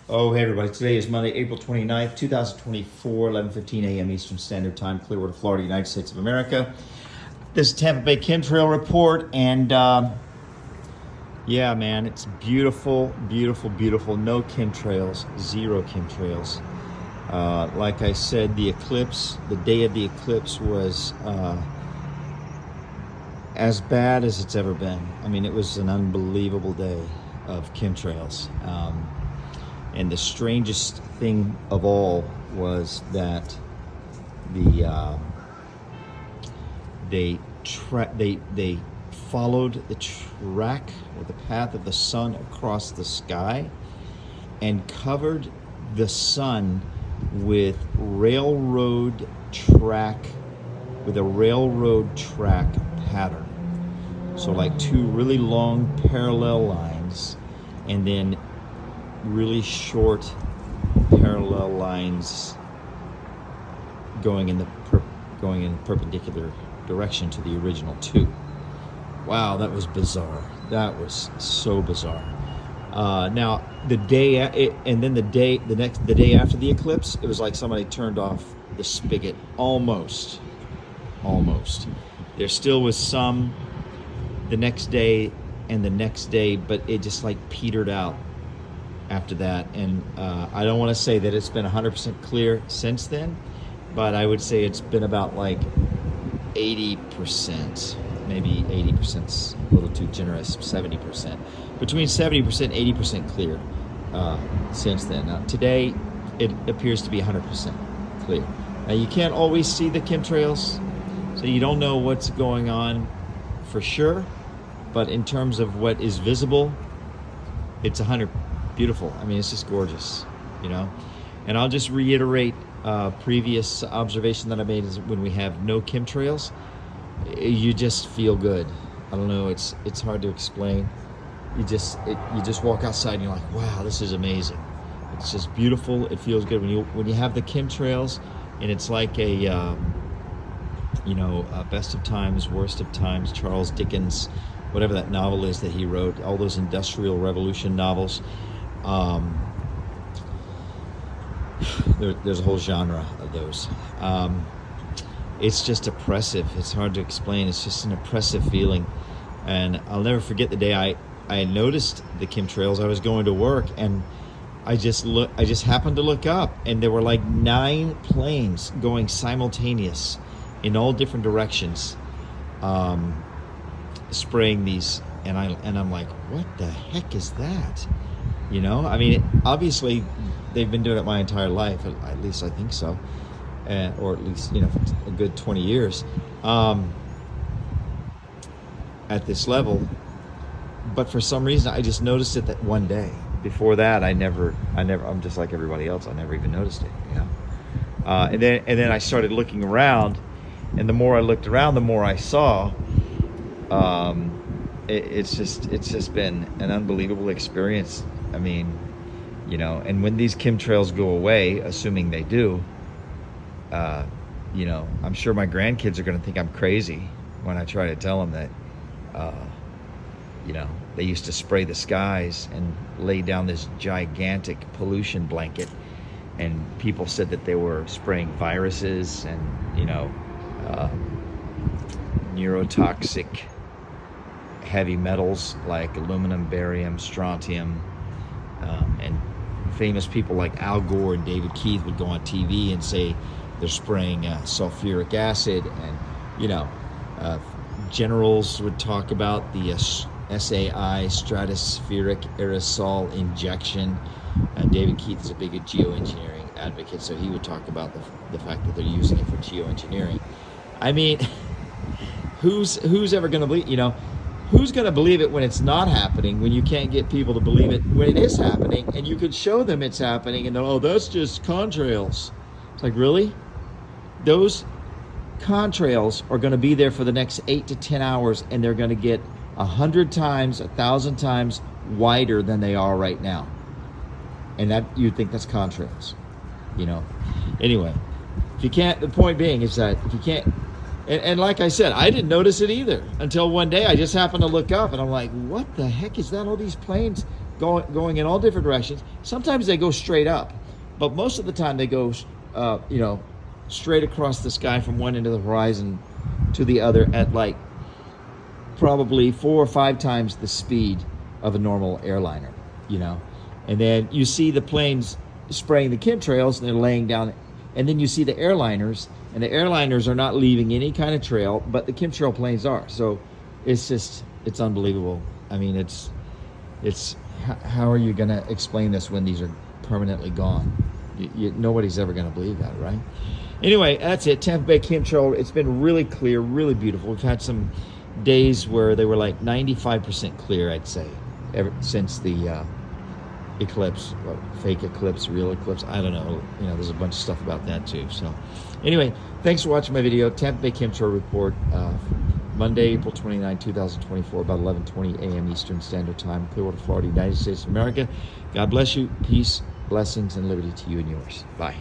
Oh, hey everybody. Today is Monday, April 29th, 2024, 11:15 a.m. Eastern Standard Time, Clearwater, Florida, United States of America. This is Tampa Bay Chemtrail report, and yeah, man, it's beautiful, beautiful, beautiful. No chemtrails, zero chemtrails. Like I said, the eclipse, the day of the eclipse was as bad as it's ever been. I mean, it was an unbelievable day of chemtrails. And the strangest thing of all was that they followed the track or the path of the sun across the sky and covered the sun with a railroad track pattern. So like two really long parallel lines, and then really short parallel lines going in perpendicular direction to the original two. Wow, that was bizarre. That was so bizarre. Now the day after the eclipse, it was like somebody turned off the spigot almost. There still was some the next day and the next day, but it just like petered out after that. And I don't want to say that it's been 100% clear since then, but I would say it's been about like 80%, maybe 80%'s a little too generous, 70%, between 70% and 80% clear since then. Now today it appears to be 100% clear. Now you can't always see the chemtrails, so you don't know what's going on for sure, but in terms of what is visible, it's 100%. Beautiful. I mean, it's just gorgeous, you know. And I'll just reiterate previous observation that I made is when we have no chemtrails, you just feel good. I don't know. It's hard to explain. You just walk outside and you're like, wow, this is amazing. It's just beautiful. It feels good when you have the chemtrails, and it's like a best of times, worst of times. Charles Dickens, whatever that novel is that he wrote, all those Industrial Revolution novels. There's a whole genre of those. It's just oppressive. It's hard to explain. It's just an oppressive feeling. And I'll never forget the day I noticed the chemtrails. I was going to work, and I just happened to look up, and there were like 9 planes going simultaneous in all different directions, spraying these. And I'm like, what the heck is that? You know, I mean, obviously they've been doing it my entire life, at least I think so, or at least, a good 20 years at this level. But for some reason, I just noticed it that one day. Before that, I'm just like everybody else. I never even noticed it, and then I started looking around, and the more I looked around, the more I saw. It's just been an unbelievable experience. I mean, and when these chemtrails go away, assuming they do, I'm sure my grandkids are going to think I'm crazy when I try to tell them that, they used to spray the skies and lay down this gigantic pollution blanket, and people said that they were spraying viruses and, neurotoxic heavy metals like aluminum, barium, strontium, and famous people like Al Gore and David Keith would go on TV and say they're spraying sulfuric acid, and generals would talk about the SAI, stratospheric aerosol injection. David Keith is a big geoengineering advocate, so he would talk about the fact that they're using it for geoengineering. I mean, who's ever going to believe, who's going to believe it when it's not happening, when you can't get people to believe it when it is happening, and you could show them it's happening, and they're, oh, that's just contrails. It's like, really? Those contrails are going to be there for the next 8 to 10 hours, and they're going to get 100 times, 1,000 times wider than they are right now. And that, you'd think that's contrails, Anyway, if you can't, the point being is that if you can't, and like I said, I didn't notice it either until one day I just happened to look up, and I'm like, what the heck is that? All these planes going in all different directions. Sometimes they go straight up, but most of the time they go, straight across the sky from one end of the horizon to the other at like probably 4 or 5 times the speed of a normal airliner, And then you see the planes spraying the chemtrails, and they're laying down, and then you see the airliners, and the airliners are not leaving any kind of trail, but the chemtrail planes are. So it's unbelievable. I mean, it's how are you going to explain this when these are permanently gone? Nobody's ever going to believe that, right? Anyway, that's it. Tampa Bay chemtrail. It's been really clear, really beautiful. We've had some days where they were like 95% clear, I'd say, ever since the eclipse, fake eclipse, real eclipse. I don't know. There's a bunch of stuff about that too. So anyway, thanks for watching my video. Tampa Bay chemtrail report, Monday, April 29, 2024, about 11:20 a.m. Eastern Standard Time, Clearwater, Florida, United States of America. God bless you. Peace, blessings, and liberty to you and yours. Bye.